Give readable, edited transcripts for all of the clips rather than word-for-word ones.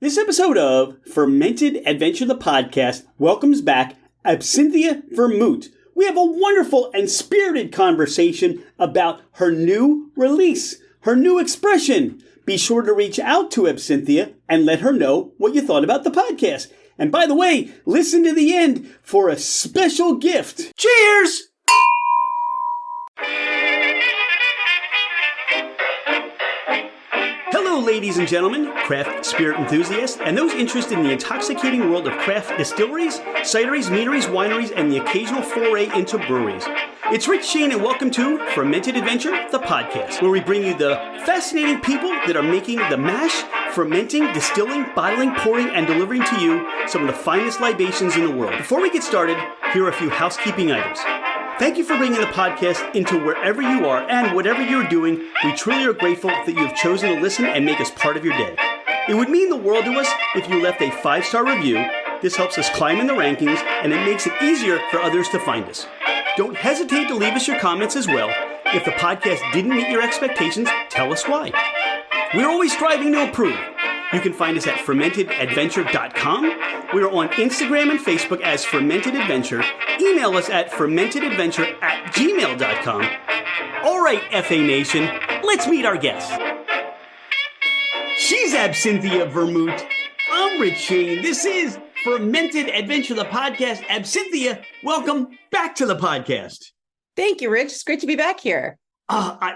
This episode of Fermented Adventure, the podcast, welcomes back Absinthia Vermut. We have a wonderful and spirited conversation about her new release, her new expression. Be sure to reach out to Absinthia and let her know what you thought about the podcast. And by the way, listen to the end for a special gift. Cheers! Hello, ladies and gentlemen, craft spirit enthusiasts, and those interested in the intoxicating world of craft distilleries, cideries, meaderies, wineries, and the occasional foray into breweries. It's Rich Shane, and welcome to Fermented Adventure, the podcast, where we bring you the fascinating people that are making the mash, fermenting, distilling, bottling, pouring, and delivering to you some of the finest libations in the world. Before we get started, here are a few housekeeping items. Thank you for bringing the podcast into wherever you are and whatever you're doing. We truly are grateful that you have chosen to listen and make us part of your day. It would mean the world to us if you left a 5-star review. This helps us climb in the rankings, and it makes it easier for others to find us. Don't hesitate to leave us your comments as well. If the podcast didn't meet your expectations, tell us why. We're always striving to improve. You can find us at fermentedadventure.com. We are on Instagram and Facebook as Fermented Adventure. Email us at fermentedadventure@gmail.com. All right, FA Nation, let's meet our guest. She's Absinthia Vermut. I'm Rich Shane. This is Fermented Adventure, the podcast. Absinthia, welcome back to the podcast. Thank you, Rich. It's great to be back here.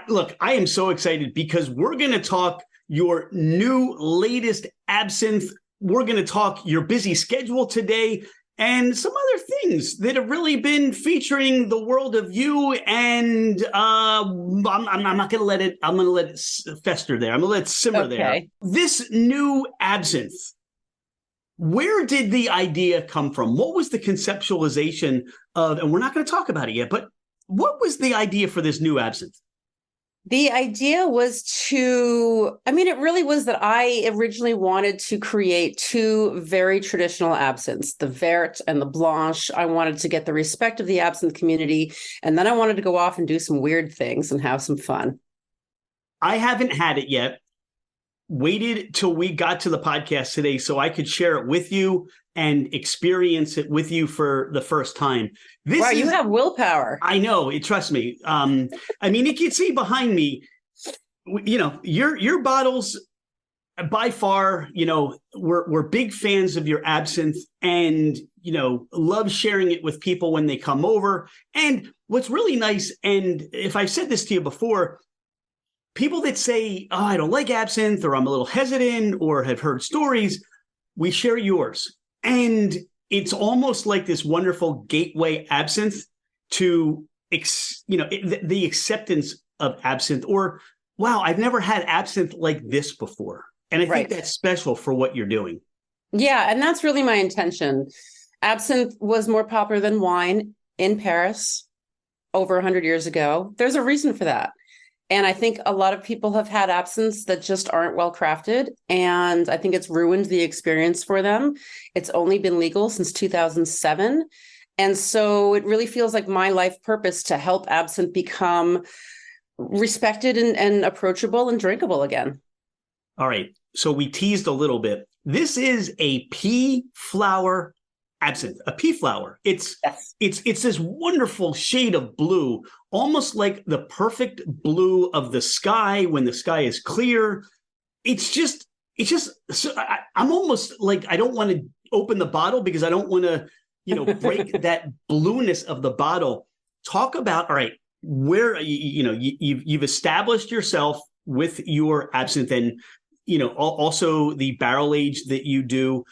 Look, I am so excited because we're going to talk your new latest absinthe. We're going to talk your busy schedule today and some other things that have really been featuring the world of you. And I'm not going to let it, I'm going to let it fester there. I'm going to let it simmer there. This new absinthe, where did the idea come from? What was the conceptualization of, and we're not going to talk about it yet, but what was the idea for this new absinthe? The idea was it really was that I originally wanted to create two very traditional absinthes, the Verte and the Blanche. I wanted to get the respect of the absinthe community, and then I wanted to go off and do some weird things and have some fun. I haven't had it yet. Waited till we got to the podcast today so I could share it with you and experience it with you for the first time. Wow, you have willpower. I know. Trust me. You can see behind me, your bottles by far, we're big fans of your absinthe and, love sharing it with people when they come over. And what's really nice, and if I've said this to you before, people that say, oh, I don't like absinthe, or I'm a little hesitant, or have heard stories, we share yours. And it's almost like this wonderful gateway absinthe to, the acceptance of absinthe, or, wow, I've never had absinthe like this before. And I think that's special for what you're doing. Yeah, and that's really my intention. Absinthe was more popular than wine in Paris over 100 years ago. There's a reason for that. And I think a lot of people have had absinthes that just aren't well crafted. And I think it's ruined the experience for them. It's only been legal since 2007. And so it really feels like my life purpose to help absinthe become respected and approachable and drinkable again. All right. So we teased a little bit. This is a pea flower absinthe, a pea flower. It's this wonderful shade of blue, almost like the perfect blue of the sky when the sky is clear. I'm almost like, I don't want to open the bottle because I don't want to, break that blueness of the bottle. Talk about, all right, where, you've established yourself with your absinthe and, also the barrel age that you do.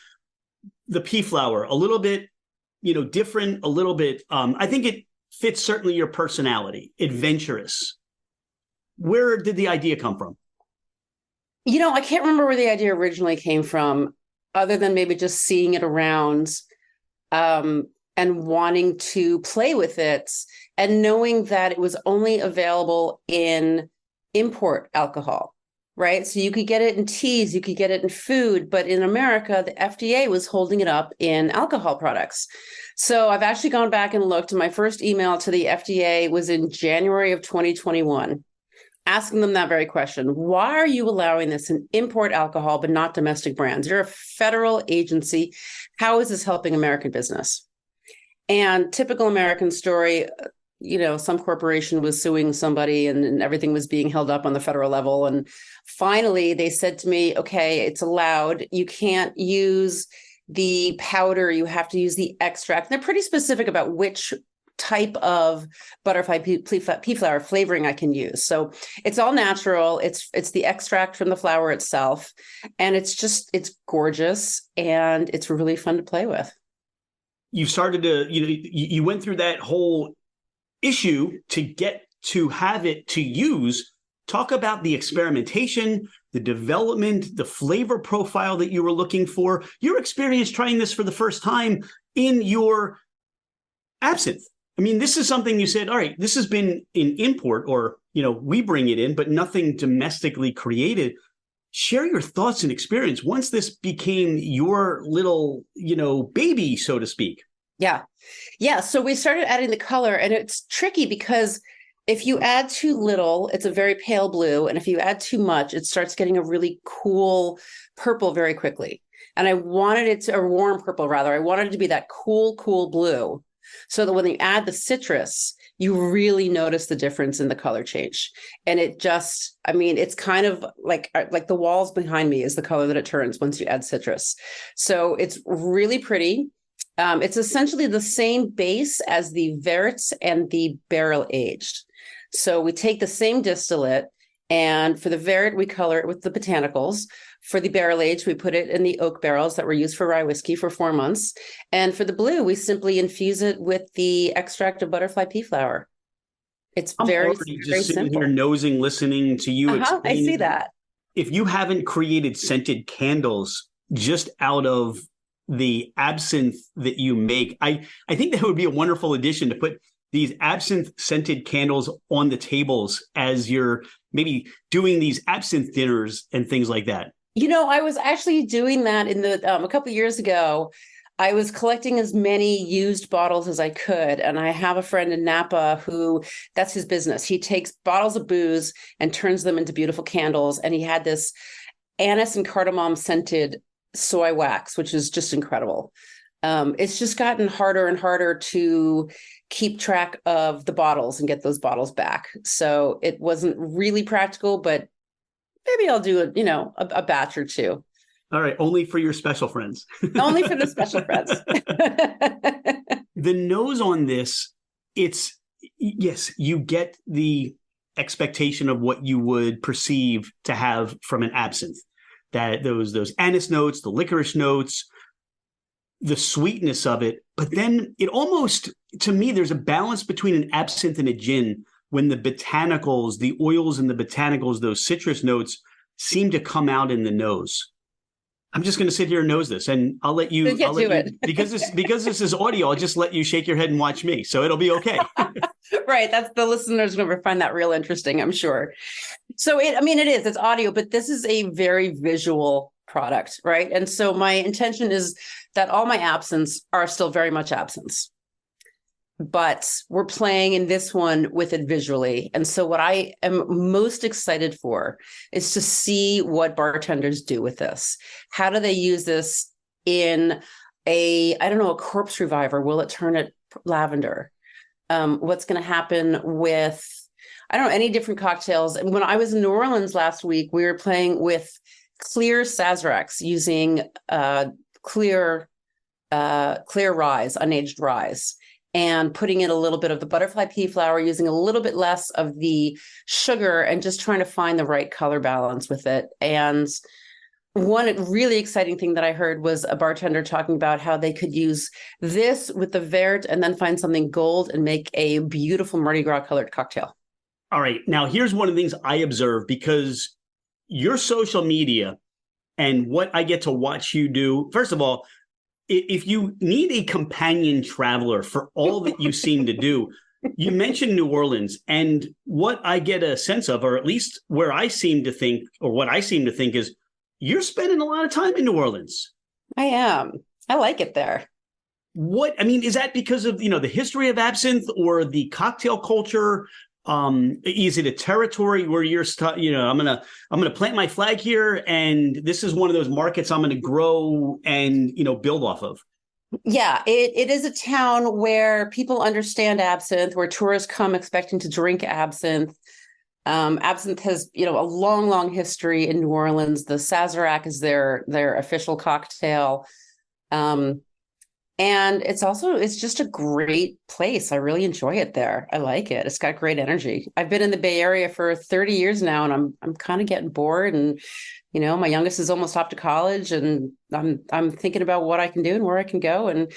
The pea flower, a little bit, different, a little bit. I think it fits certainly your personality, adventurous. Where did the idea come from? I can't remember where the idea originally came from, other than maybe just seeing it around and wanting to play with it and knowing that it was only available in import alcohol. Right. So you could get it in teas, you could get it in food, but in America, the FDA was holding it up in alcohol products. So I've actually gone back and looked. My first email to the FDA was in January of 2021. asking them that very question. Why are you allowing this in import alcohol, but not domestic brands? You're a federal agency. How is this helping American business? And typical American story, some corporation was suing somebody and everything was being held up on the federal level. And finally, they said to me, okay, it's allowed. You can't use the powder. You have to use the extract. And they're pretty specific about which type of butterfly pea flower flavoring I can use. So it's all natural. It's the extract from the flower itself. And it's gorgeous. And it's really fun to play with. You started to, you went through that whole issue to get to have it to use. Talk about the experimentation, the development, the flavor profile that you were looking for, your experience trying this for the first time in your absinthe. I mean, this is something you said, all right, this has been in import or, we bring it in, but nothing domestically created. Share your thoughts and experience once this became your little, baby, so to speak. Yeah. Yeah. So we started adding the color, and it's tricky because if you add too little, it's a very pale blue. And if you add too much, it starts getting a really cool purple very quickly. And I wanted it to, a warm purple rather. I wanted it to be that cool blue, so that when you add the citrus, you really notice the difference in the color change. And it's kind of like the walls behind me is the color that it turns once you add citrus. So it's really pretty. It's essentially the same base as the Verte and the barrel aged. So we take the same distillate, and for the Verte, we color it with the botanicals. For the barrel age, we put it in the oak barrels that were used for rye whiskey for 4 months. And for the blue, we simply infuse it with the extract of butterfly pea flower. It's very just sitting simple. Here nosing, listening to you. I see that. If you haven't created scented candles just out of the absinthe that you make, I think that would be a wonderful addition to put these absinthe scented candles on the tables as you're maybe doing these absinthe dinners and things like that. I was actually doing that in a couple of years ago. I was collecting as many used bottles as I could. And I have a friend in Napa who that's his business. He takes bottles of booze and turns them into beautiful candles. And he had this anise and cardamom scented soy wax, which is just incredible. It's just gotten harder and harder to keep track of the bottles and get those bottles back. So it wasn't really practical, but maybe I'll do a batch or two. All right. Only for your special friends. Only for the special friends. The nose on this, yes, you get the expectation of what you would perceive to have from an absinthe. That those anise notes, the licorice notes, the sweetness of it. But then it almost, to me, there's a balance between an absinthe and a gin when the botanicals, the oils and the botanicals, those citrus notes seem to come out in the nose. I'm just going to sit here and nose this, and I'll let you because this is audio. I'll just let you shake your head and watch me, so it'll be okay. Right, that's the listeners going to find that real interesting, I'm sure. So it's audio, but this is a very visual product, right? And so my intention is that all my absinthes are still very much absinthes, but we're playing in this one with it visually. And so what I am most excited for is to see what bartenders do with this. How do they use this in a corpse reviver? Will it turn it lavender? What's going to happen with, any different cocktails? And when I was in New Orleans last week, we were playing with clear Sazeracs using clear rye, unaged rye, and putting in a little bit of the butterfly pea flower, using a little bit less of the sugar, and just trying to find the right color balance with it. And one really exciting thing that I heard was a bartender talking about how they could use this with the Verte and then find something gold and make a beautiful Mardi Gras colored cocktail. All right. Now, here's one of the things I observe, because your social media and what I get to watch you do. First of all, if you need a companion traveler for all that you seem to do, you mentioned New Orleans, and what I get a sense of, or at least where I seem to think, or what I seem to think is you're spending a lot of time in New Orleans. I am. I like it there. Is that because of, the history of absinthe or the cocktail culture? Is it a territory where I'm gonna plant my flag here, and this is one of those markets I'm gonna grow and build off of? Yeah, it is a town where people understand absinthe, where tourists come expecting to drink absinthe. Absinthe has, a long, long history in New Orleans. The Sazerac is their official cocktail. And it's just a great place. I really enjoy it there. I like it. It's got great energy. I've been in the Bay Area for 30 years now, and I'm kind of getting bored. And, my youngest is almost off to college, and I'm thinking about what I can do and where I can go. And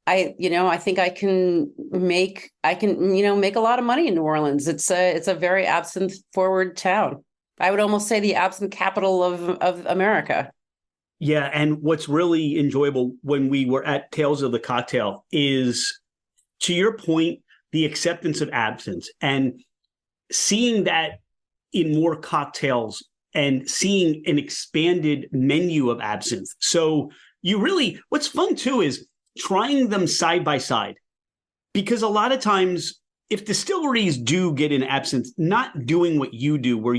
I think I can make a lot of money in New Orleans. It's a very absinthe forward town. I would almost say the absinthe capital of America. Yeah, and what's really enjoyable when we were at Tales of the Cocktail is, to your point, the acceptance of absinthe and seeing that in more cocktails and seeing an expanded menu of absinthe. So what's fun too is trying them side by side, because a lot of times if distilleries do get in absinthe, not doing what you do, where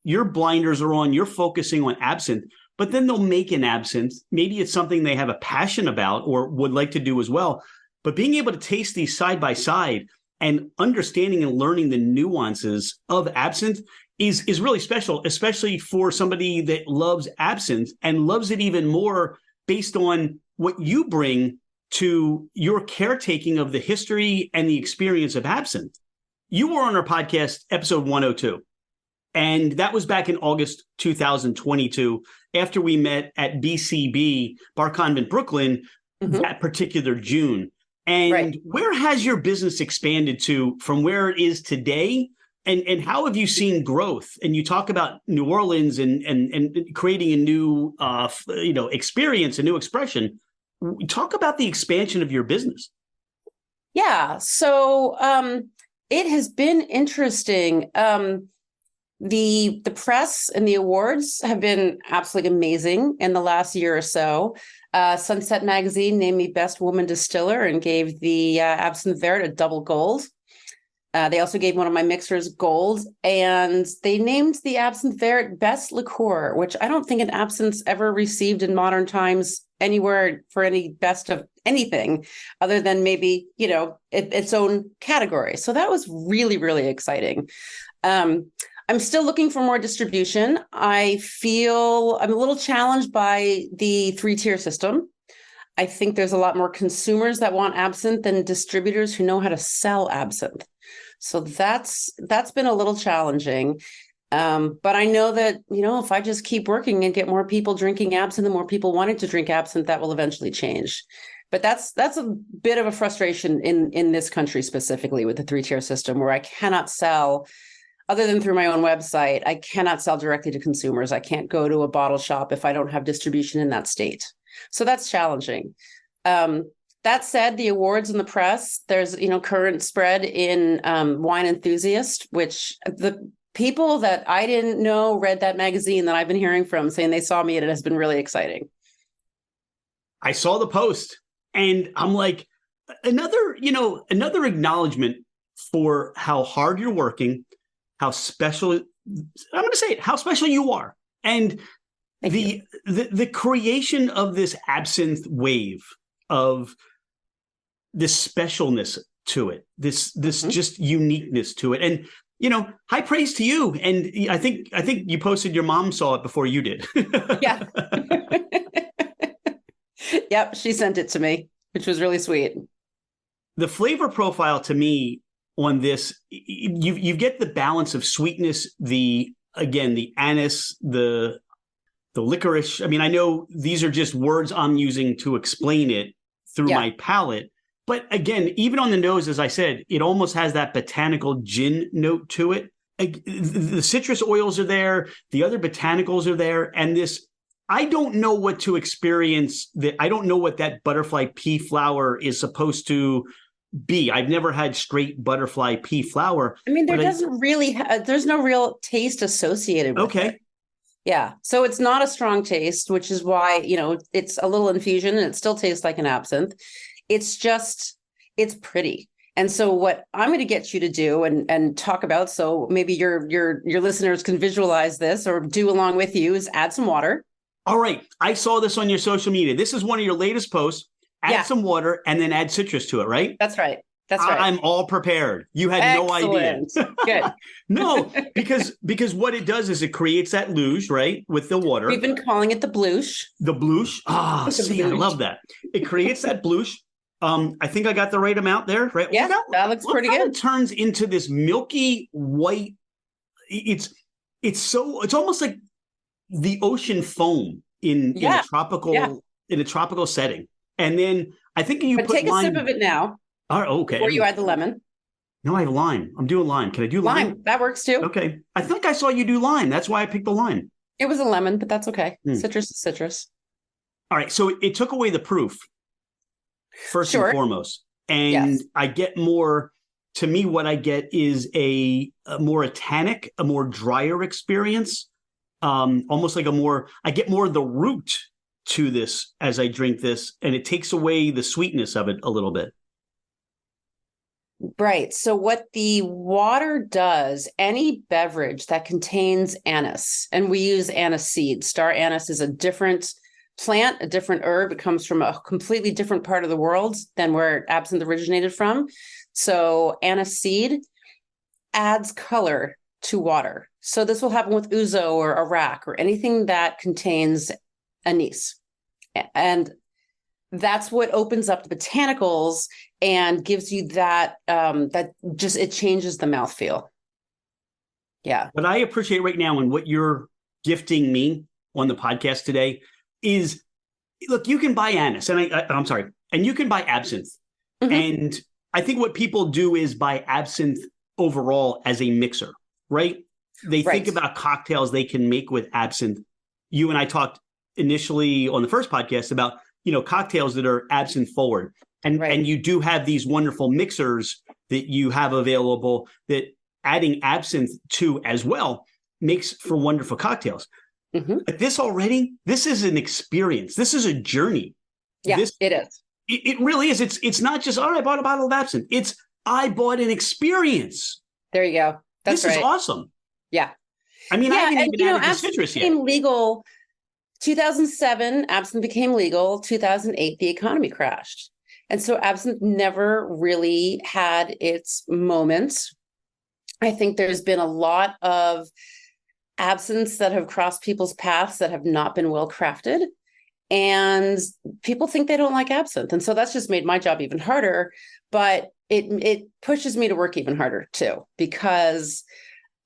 your blinders are on, you're focusing on absinthe, but then they'll make an absinthe. Maybe it's something they have a passion about or would like to do as well. But being able to taste these side by side and understanding and learning the nuances of absinthe is really special, especially for somebody that loves absinthe and loves it even more based on what you bring to your caretaking of the history and the experience of absinthe. You were on our podcast, episode 102. And that was back in August 2022, after we met at BCB, Bar Convent, Brooklyn, that particular June. And Where has your business expanded to from where it is today? And how have you seen growth? And you talk about New Orleans and creating a new experience, a new expression. Talk about the expansion of your business. Yeah. So it has been interesting. The press and the awards have been absolutely amazing in the last year or so. Sunset Magazine named me Best Woman Distiller and gave the Absinthe Verte a double gold. They also gave one of my mixers gold, and they named the Absinthe Verte Best Liqueur, which I don't think an absinthe ever received in modern times anywhere for any best of anything other than maybe, its own category. So that was really, really exciting. I'm still looking for more distribution. I feel I'm a little challenged by the 3-tier system. I think there's a lot more consumers that want absinthe than distributors who know how to sell absinthe. So that's been a little challenging. But I know that, if I just keep working and get more people drinking absinthe and more people wanting to drink absinthe, that will eventually change. But that's a bit of a frustration in this country, specifically with the 3-tier system, where I cannot sell, other than through my own website, I cannot sell directly to consumers. I can't go to a bottle shop if I don't have distribution in that state. So that's challenging. That said, the awards and the press, there's, current spread in Wine Enthusiast, which the people that I didn't know read that magazine that I've been hearing from saying they saw me, and it has been really exciting. I saw the post and I'm like, another acknowledgement for how hard you're working, how special, I'm going to say it, how special you are. And the creation of this absinthe wave, of this specialness to it, this just uniqueness to it. And, high praise to you. And I think you posted your mom saw it before you did. Yeah. Yep. She sent it to me, which was really sweet. The flavor profile to me on this, you get the balance of sweetness, the anise, the licorice. I mean, I know these are just words I'm using to explain it through my palate. But again, even on the nose, as I said, it almost has that botanical gin note to it. The citrus oils are there. The other botanicals are there. And this, I don't know what to experience. I don't know what that butterfly pea flower is supposed to be. I've never had straight butterfly pea flower. I mean, there's no real taste associated with it. Yeah. So it's not a strong taste, which is why, it's a little infusion and it still tastes like an absinthe. It's pretty. And so what I'm going to get you to do and talk about, so maybe your listeners can visualize this or do along with you, is add some water. All right. I saw this on your social media. This is one of your latest posts. Add some water and then add citrus to it, right? That's right. That's right. I'm all prepared. You had Excellent. no idea. Good. No, because what it does is it creates that luge, right, with the water. We've been calling it the blush. The blush. Ah, see, I love that. It creates that blush. I think I got the right amount there, right? Yeah, that looks pretty good. It turns into this milky white. It's almost like the ocean foam in a tropical setting. And then I think you take a sip of it now. Okay. Before you add the lemon. No, I have lime. I'm doing lime. Can I do lime? Lime. That works too. Okay. I think I saw you do lime. That's why I picked the lime. It was a lemon, but that's okay. Citrus is citrus. All right. So it took away the proof, first and foremost. And I get more, to me, what I get is a more tannic, a more drier experience. Almost like I get more of the root to this as I drink this, and it takes away the sweetness of it a little bit. Right. So what the water does, any beverage that contains anise, and we use anise seed. Star anise is a different plant, a different herb. It comes from a completely different part of the world than where absinthe originated from. So anise seed adds color to water. So this will happen with ouzo or arak or anything that contains anise. And that's what opens up the botanicals and gives you that, it changes the mouthfeel. Yeah. What I appreciate right now and what you're gifting me on the podcast today is, look, you can buy anise I'm sorry, and you can buy absinthe. Mm-hmm. And I think what people do is buy absinthe overall as a mixer, right? They think about cocktails they can make with absinthe. You and I talked initially on the first podcast about, cocktails that are absinthe forward. And you do have these wonderful mixers that you have available that adding absinthe to as well makes for wonderful cocktails. Mm-hmm. But this is an experience. This is a journey. Yeah, it is. It really is. It's not just, I bought a bottle of absinthe. It's, I bought an experience. There you go. This is awesome. Yeah. I mean, I haven't even added the citrus yet. Became legal 2007, absinthe became legal. 2008, the economy crashed. And so absinthe never really had its moments. I think there's been a lot of absinthes that have crossed people's paths that have not been well crafted. And people think they don't like absinthe. And so that's just made my job even harder. But it pushes me to work even harder too, because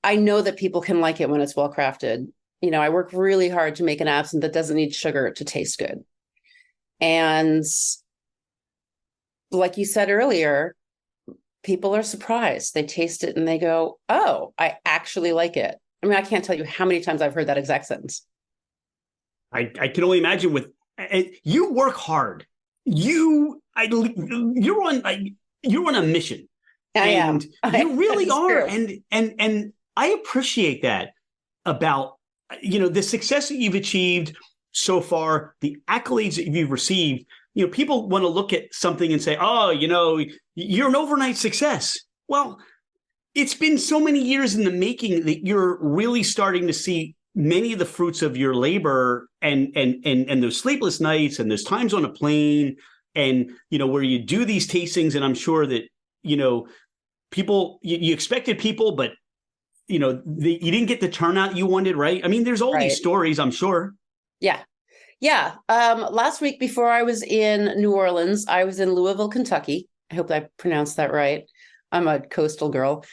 I know that people can like it when it's well crafted. I work really hard to make an absinthe that doesn't need sugar to taste good. And like you said earlier, people are surprised. They taste it and they go, oh, I actually like it. I mean, I can't tell you how many times I've heard that exact sentence. I can only imagine you work hard. You're on a mission. I am. You really are. True. And I appreciate that about, the success that you've achieved so far, the accolades that you've received. People want to look at something and say, oh, you're an overnight success. Well, it's been so many years in the making that you're really starting to see many of the fruits of your labor and those sleepless nights and those times on a plane and, where you do these tastings. And I'm sure that, people, you expected people, but, you didn't get the turnout you wanted, right? I mean, there's all these stories, I'm sure. Yeah. Yeah. Last week before I was in New Orleans, I was in Louisville, Kentucky. I hope I pronounced that right. I'm a coastal girl.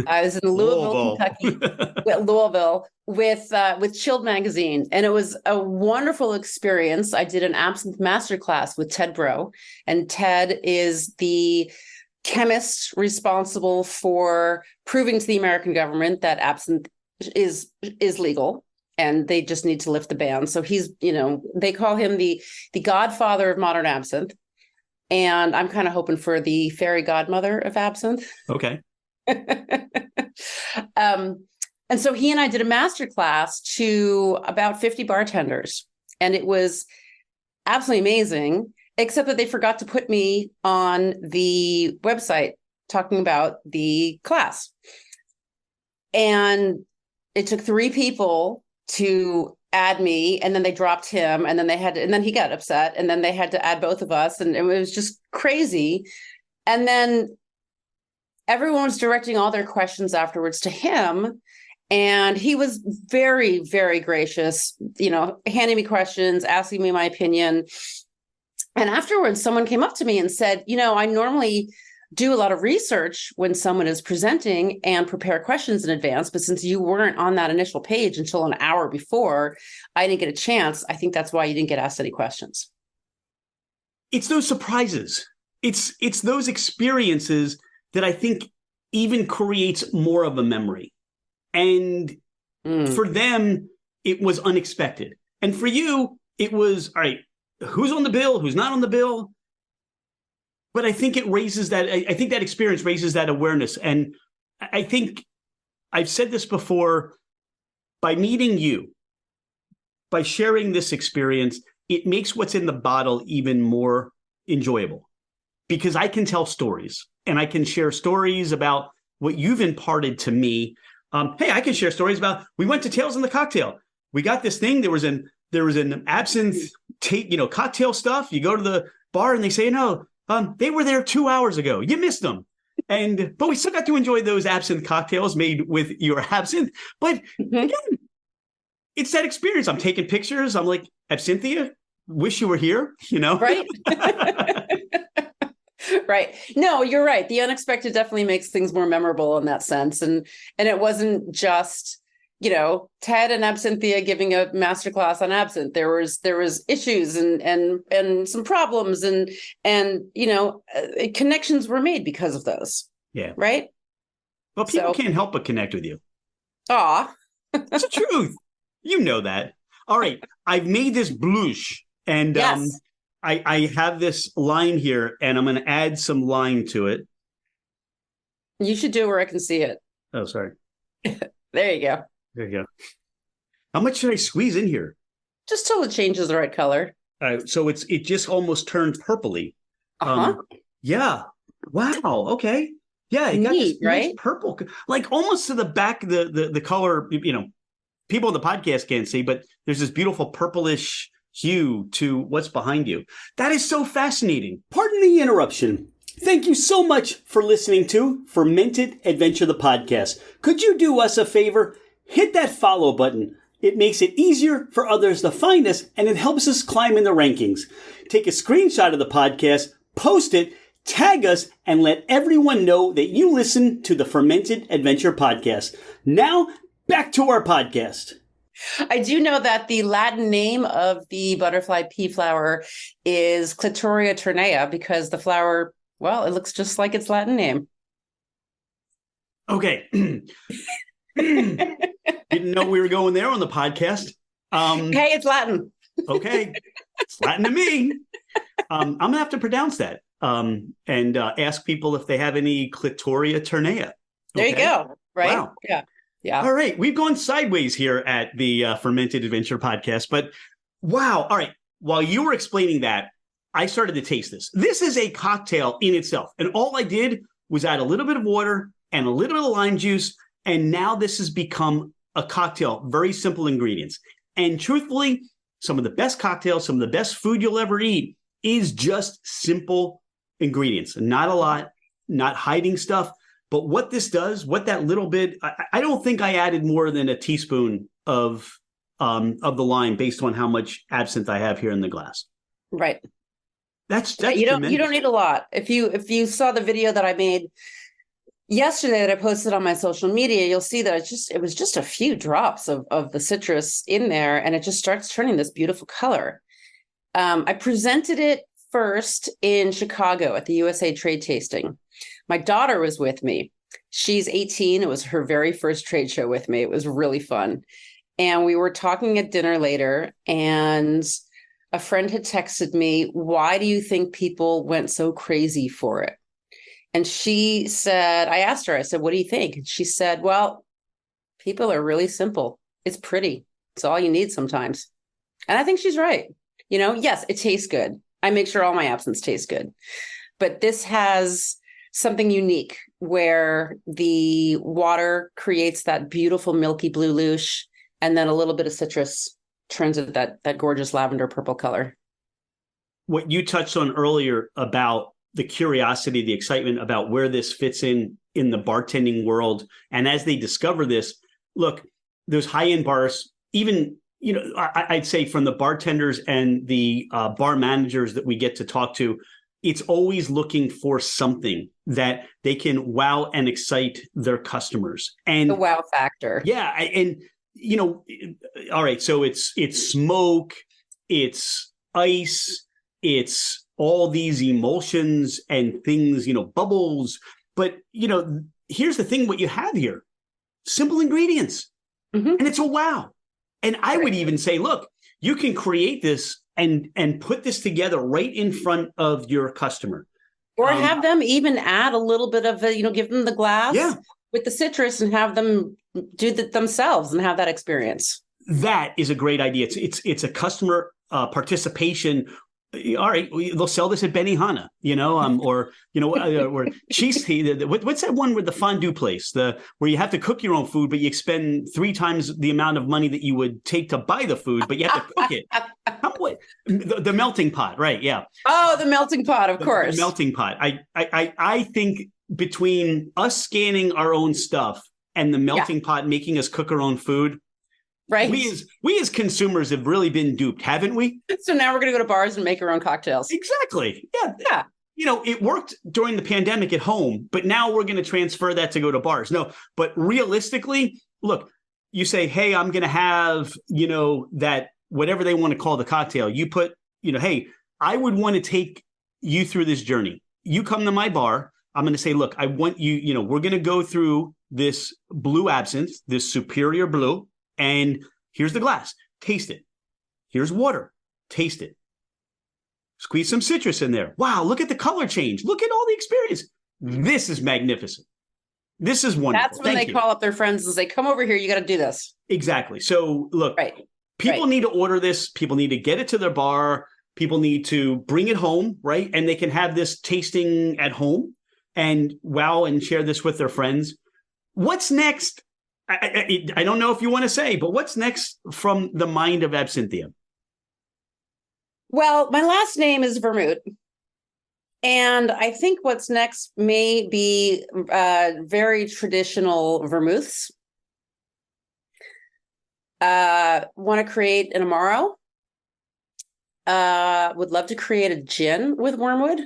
I was in Louisville, Kentucky, with Chilled Magazine. And it was a wonderful experience. I did an absinthe masterclass with Ted Breaux. And Ted is the chemist responsible for proving to the American government that absinthe is legal. And they just need to lift the ban. So he's, they call him the godfather of modern absinthe. And I'm kind of hoping for the fairy godmother of absinthe. Okay. And so he and I did a masterclass to about 50 bartenders. And it was absolutely amazing, except that they forgot to put me on the website talking about the class. And it took 3 people to add me, and then they dropped him, and then and then he got upset, and then they had to add both of us, and it was just crazy. And then everyone was directing all their questions afterwards to him, and he was very, very gracious, handing me questions, asking me my opinion. And afterwards, someone came up to me and said, I normally do a lot of research when someone is presenting and prepare questions in advance, but since you weren't on that initial page until an hour before, I didn't get a chance. I think that's why you didn't get asked any questions. It's those surprises. It's those experiences that I think even creates more of a memory. And for them, it was unexpected. And for you, it was, all right, who's on the bill, who's not on the bill? But I think it raises that, I think that experience raises that awareness. And I think I've said this before, by meeting you, by sharing this experience, it makes what's in the bottle even more enjoyable, because I can tell stories and I can share stories about what you've imparted to me. Hey, I can share stories about, we went to Tales in the Cocktail. We got this thing. There was an absinthe, cocktail stuff. You go to the bar and they say, no, they were there 2 hours ago. You missed them. But we still got to enjoy those absinthe cocktails made with your absinthe. But again, it's that experience. I'm taking pictures. I'm like, Absinthia, wish you were here, Right. Right. No, you're right. The unexpected definitely makes things more memorable in that sense. And it wasn't just, Ted and Absinthia giving a masterclass on absinthe. There was issues and some problems and connections were made because of those. Yeah. Right. Well, people can't help but connect with you. Aw. That's the truth. You know that. All right. I've made this Blanche, and yes. I have this line here, and I'm going to add some lime to it. You should do it where I can see it. Oh, sorry. There you go. There you go. How much should I squeeze in here? Just till it changes the right color. So it just almost turned purpley. Yeah. Wow. Okay. Yeah. It got this nice purple, like almost to the back, the color, people on the podcast can't see, but there's this beautiful purplish hue to what's behind you. That is so fascinating. Pardon the interruption. Thank you so much for listening to Fermented Adventure, the podcast. Could you do us a favor? Hit that follow button. It makes it easier for others to find us, and it helps us climb in the rankings. Take a screenshot of the podcast, post it, tag us, and let everyone know that you listen to the Fermented Adventure podcast. Now, back to our podcast. I do know that the Latin name of the butterfly pea flower is Clitoria ternea, because the flower, well, it looks just like its Latin name. Okay. Didn't know we were going there on the podcast. Hey, it's Latin. Okay. It's Latin to me. I'm going to have to pronounce that and ask people if they have any Clitoria ternea. Okay? There you go. Right? Wow. Yeah. Yeah. All right. We've gone sideways here at the Fermented Adventure podcast, but wow. All right. While you were explaining that, I started to taste this. This is a cocktail in itself. And all I did was add a little bit of water and a little bit of lime juice. And now this has become a cocktail, very simple ingredients. And truthfully, some of the best cocktails, some of the best food you'll ever eat is just simple ingredients. Not a lot, not hiding stuff. But what this does, what that little bit, I don't think I added more than a teaspoon of the lime based on how much absinthe I have here in the glass. Right. That's you don't need a lot. If you saw the video that I made yesterday that I posted on my social media, you'll see that it was just a few drops of the citrus in there, and it just starts turning this beautiful color. I presented it first in Chicago at the USA Trade Tasting. My daughter was with me. She's 18. It was her very first trade show with me. It was really fun. And we were talking at dinner later, and a friend had texted me, "Why do you think people went so crazy for it?" And she said, I asked her, I said, "What do you think?" And she said, "Well, people are really simple. It's pretty. It's all you need sometimes." And I think she's right. Yes, it tastes good. I make sure all my absinthes taste good. But this has something unique where the water creates that beautiful milky blue louche, and then a little bit of citrus turns it that gorgeous lavender purple color. What you touched on earlier about the curiosity, the excitement about where this fits in the bartending world. And as they discover this, look, those high-end bars, even, I'd say from the bartenders and the bar managers that we get to talk to, it's always looking for something that they can wow and excite their customers. And the wow factor. Yeah. And, all right, so it's smoke, it's ice, it's all these emulsions and things, bubbles. But, here's the thing, what you have here, simple ingredients, and it's a wow. And I would even say, look, you can create this and put this together right in front of your customer. Or have them even add a little bit of, give them the glass with the citrus and have them do that themselves and have that experience. That is a great idea. It's a customer participation. All right, they'll sell this at Benihana, or cheese. What's that one with the fondue place? Where you have to cook your own food, but you spend 3 times the amount of money that you would take to buy the food, but you have to cook it. The melting pot, right? Yeah. Oh, the melting pot, of course. The melting pot. I think between us scanning our own stuff and the melting pot making us cook our own food. Right. We as consumers have really been duped, haven't we? So now we're going to go to bars and make our own cocktails. Exactly. Yeah. It worked during the pandemic at home, but now we're going to transfer that to go to bars. No, but realistically, look, you say, hey, I'm going to have, that whatever they want to call the cocktail. You put, hey, I would want to take you through this journey. You come to my bar. I'm going to say, look, I want you, we're going to go through this blue absinthe, this superior blue. And here's the glass. Taste it. Here's water. Taste it. Squeeze some citrus in there. Wow, look at the color change. Look at all the experience. This is magnificent. This is wonderful. That's when they call up their friends and say, come over here. You got to do this. Exactly. So look, people need to order this. People need to get it to their bar. People need to bring it home, right? And they can have this tasting at home and wow and share this with their friends. What's next? I don't know if you want to say, but what's next from the mind of Absinthia? Well, my last name is Vermut. And I think what's next may be very traditional vermouths. Want to create an Amaro. Would love to create a gin with wormwood.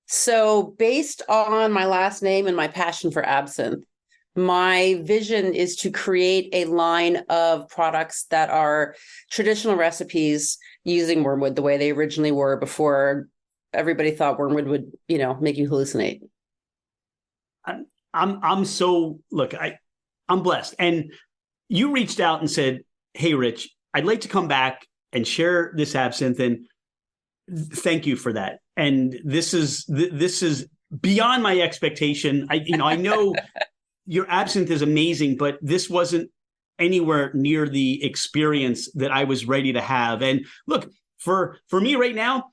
So based on my last name and my passion for absinthe, my vision is to create a line of products that are traditional recipes using wormwood the way they originally were before everybody thought wormwood would, make you hallucinate. I'm blessed. And you reached out and said, hey, Rich, I'd like to come back and share this absinthe. And thank you for that. And this is beyond my expectation. I know your absinthe is amazing, but this wasn't anywhere near the experience that I was ready to have. And look, for me right now,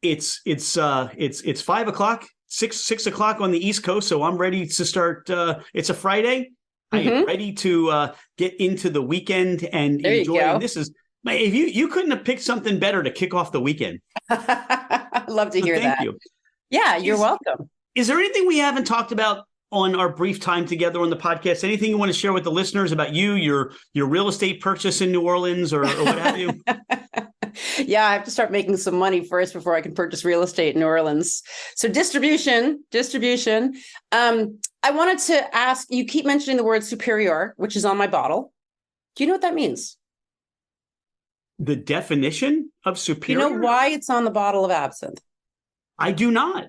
it's 5 o'clock, 6 o'clock on the East Coast. So I'm ready to start. It's a Friday. I am ready to get into the weekend and enjoy. And this is, if you couldn't have picked something better to kick off the weekend. I'd love to hear that. Thank you. Yeah, you're welcome. Is there anything we haven't talked about on our brief time together on the podcast? Anything you want to share with the listeners about your real estate purchase in New Orleans or what have you? Yeah, I have to start making some money first before I can purchase real estate in New Orleans. So distribution. I wanted to ask, you keep mentioning the word superior, which is on my bottle. Do you know what that means? The definition of superior? You know why it's on the bottle of absinthe? I do not.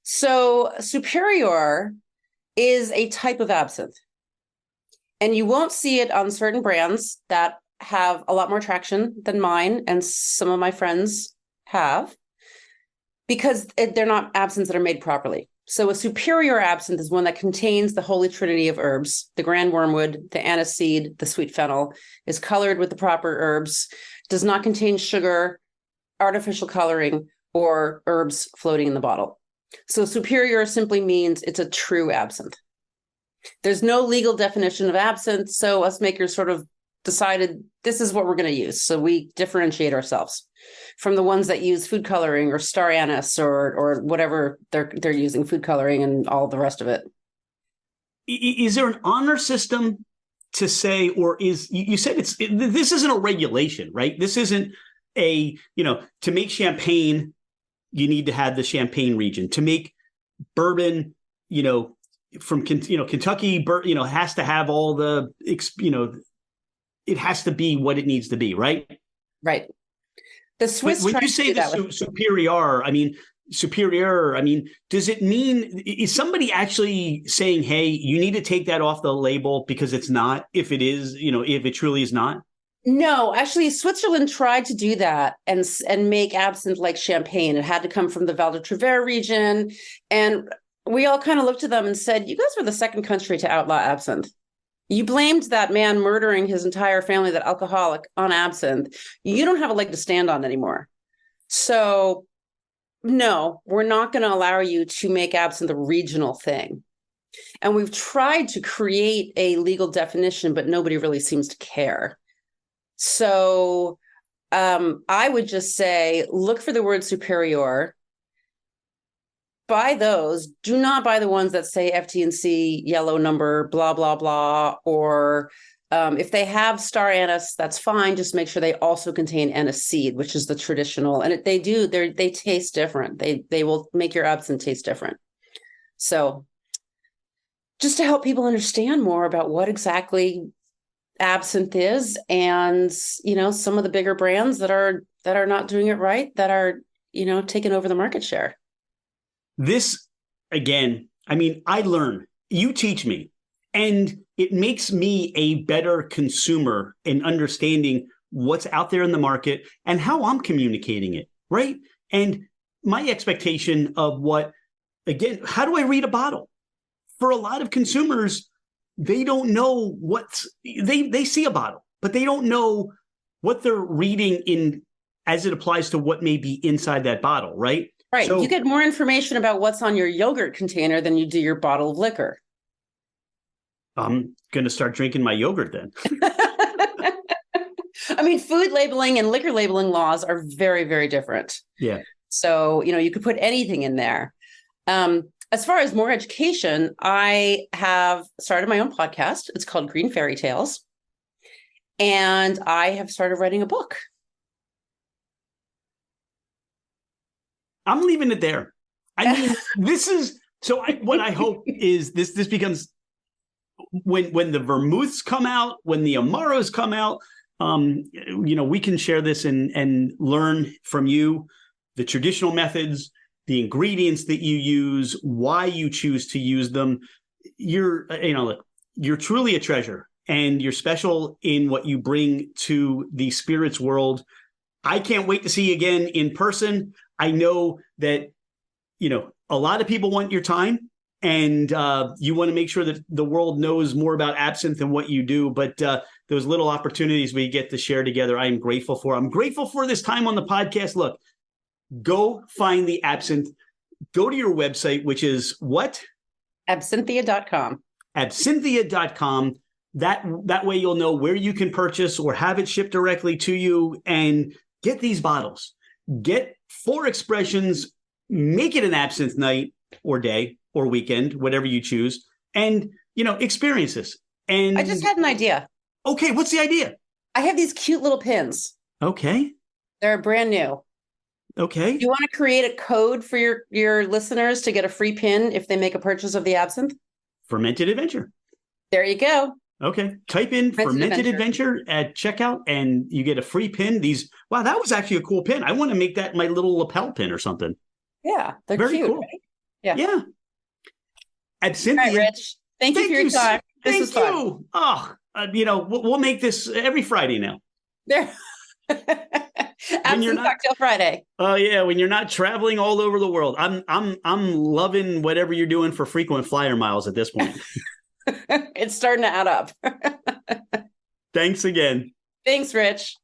So superior is a type of absinthe. And you won't see it on certain brands that have a lot more traction than mine and some of my friends have, because they're not absinthes that are made properly. So a superior absinthe is one that contains the holy trinity of herbs, the grand wormwood, the aniseed, the sweet fennel, is colored with the proper herbs, does not contain sugar, artificial coloring, or herbs floating in the bottle. So superior simply means it's a true absinthe. There's no legal definition of absinthe, so us makers sort of decided this is what we're going to use. So we differentiate ourselves from the ones that use food coloring or star anise or whatever they're using, food coloring and all the rest of it. Is there an honor system to say, or is you said this isn't a regulation, right? This isn't a, to make champagne, you need to have the Champagne region. To make bourbon, from Kentucky, has to have all the, it has to be what it needs to be, right? Right. The Swiss. When you say the superior, does it mean, is somebody actually saying, hey, you need to take that off the label because it's not, if it is, if it truly is not? No, actually, Switzerland tried to do that and make absinthe like champagne. It had to come from the Val de Travers region. And we all kind of looked at them and said, you guys were the second country to outlaw absinthe. You blamed that man murdering his entire family, that alcoholic, on absinthe. You don't have a leg to stand on anymore. So no, we're not going to allow you to make absinthe a regional thing. And we've tried to create a legal definition, but nobody really seems to care. So I would just say, look for the word superior. Buy those. Do not buy the ones that say FT&C, yellow number, blah, blah, blah. Or if they have star anise, that's fine. Just make sure they also contain anise seed, which is the traditional. And they taste different. They will make your absinthe taste different. So just to help people understand more about what exactly absinthe is, and some of the bigger brands that are not doing it right, that are taking over the market share. This, again, I learn, you teach me, and it makes me a better consumer in understanding what's out there in the market and how I'm communicating it, right? And my expectation of again, how do I read a bottle? For a lot of consumers, they don't know they see a bottle, but they don't know what they're reading in as it applies to what may be inside that bottle, right? Right. So, you get more information about what's on your yogurt container than you do your bottle of liquor. I'm going to start drinking my yogurt then. Food labeling and liquor labeling laws are very, very different. Yeah. So, you could put anything in there. As far as more education, I have started my own podcast. It's called Green Fairy Tales. And I have started writing a book. I'm leaving it there. What I hope is this becomes, when the vermouths come out, when the amaros come out, we can share this and learn from you the traditional methods, the ingredients that you use, why you choose to use them. You're truly a treasure, and you're special in what you bring to the spirits world. I can't wait to see you again in person. I know that, a lot of people want your time, and you want to make sure that the world knows more about absinthe and what you do. But those little opportunities we get to share together, I am grateful for. I'm grateful for this time on the podcast. Look, go find the absinthe. Go to your website, which is what? Absinthia.com. Absinthia.com. That way you'll know where you can purchase or have it shipped directly to you, and get these bottles. Get 4 expressions, make it an absinthe night or day or weekend, whatever you choose, and, experience this. And I just had an idea. Okay, what's the idea? I have these cute little pins. Okay. They're brand new. Okay. Do you want to create a code for your listeners to get a free pin if they make a purchase of the absinthe? Fermented Adventure. There you go. Okay. Type in Fermented Adventure at checkout and you get a free pin. Wow, that was actually a cool pin. I want to make that my little lapel pin or something. Yeah, they're very cute, cool. Right? Yeah. Yeah. Absinthia. All right, Rich. Thank you for your time. This was fun. Thank you. Oh, we'll make this every Friday now. There. Absinthe Cocktail Friday. Oh yeah, when you're not traveling all over the world. I'm loving whatever you're doing for frequent flyer miles at this point. It's starting to add up. Thanks again. Thanks, Rich.